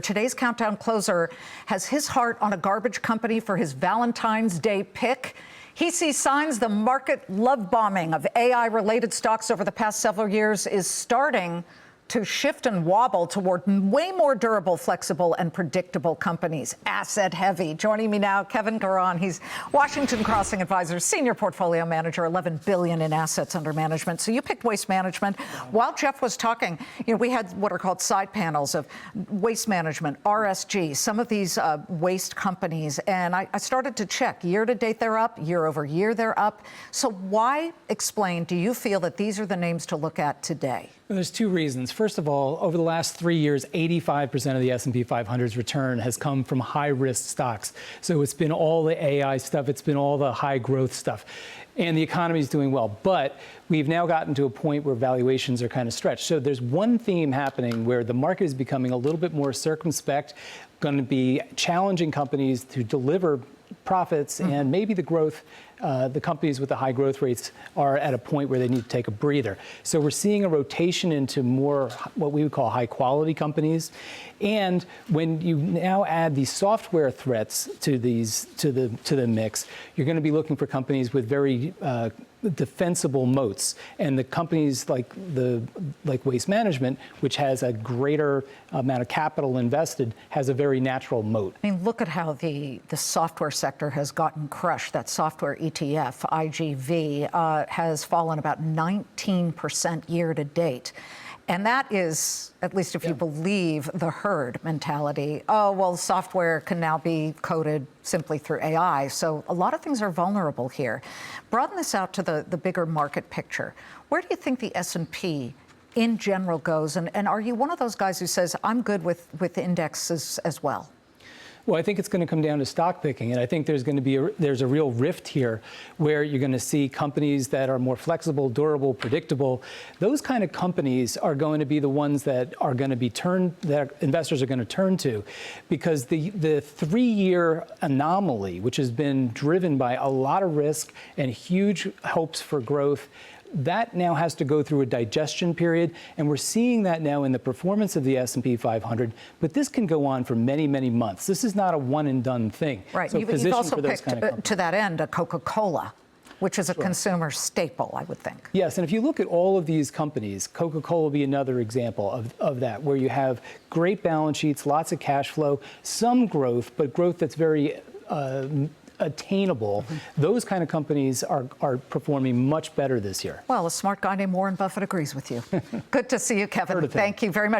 Today's Countdown closer has his heart on a garbage company for his Valentine's Day pick. He sees signs the market love bombing of AI-related stocks over the past several years is starting to shift and wobble toward way more durable, flexible, and predictable companies, asset heavy. Joining me now, Kevin Caron. He's Washington Crossing Advisors Senior Portfolio Manager, $11 billion in assets under management. So you picked Waste Management. While Jeff was talking, we had what are called side panels of Waste Management, RSG, some of these waste companies. And I started to check. Year to date, they're up. Year over year, they're up. So why, explain, do you feel that these are the names to look at today? Well, there's two reasons. First of all, over the last 3 years, 85% of the S&P 500's return has come from high-risk stocks. So it's been all the AI stuff, it's been all the high-growth stuff. And the economy is doing well. But we've now gotten to a point where valuations are kind of stretched. So there's one theme happening where the market is becoming a little bit more circumspect, going to be challenging companies to deliver profits, and maybe the growth, the companies with the high growth rates are at a point where they need to take a breather. So we're seeing a rotation into more what we would call high quality companies. And when you now add these software threats to the mix, you're going to be looking for companies with very defensible moats, and the companies like Waste Management, which has a greater amount of capital invested, has a very natural moat. I mean, look at how the software sector has gotten crushed. That software ETF, IGV, has fallen about 19% year to date. And that is, at least if you believe the herd mentality, oh, well, software can now be coded simply through AI. So a lot of things are vulnerable here. Broaden this out to the bigger market picture. Where do you think the S&P in general goes? And are you one of those guys who says, I'm good with indexes as well? Well, I think it's going to come down to stock picking, and I think there's going to be there's a real rift here where you're going to see companies that are more flexible, durable, predictable. Those kind of companies are going to be the ones that are going to be that investors are going to turn to, because the 3-year anomaly, which has been driven by a lot of risk and huge hopes for growth, that now has to go through a digestion period, and we're seeing that now in the performance of the S&P 500. But this can go on for many, many months. This is not a one-and-done thing. Right. So you've also picked, to that end, a Coca-Cola, which is a consumer staple, I would think. Yes, and if you look at all of these companies, Coca-Cola will be another example of that, where you have great balance sheets, lots of cash flow, some growth, but growth that's very attainable. Those kind of companies are performing much better this year. Well, a smart guy named Warren Buffett agrees with you. Good to see you, Kevin. Thank you very much.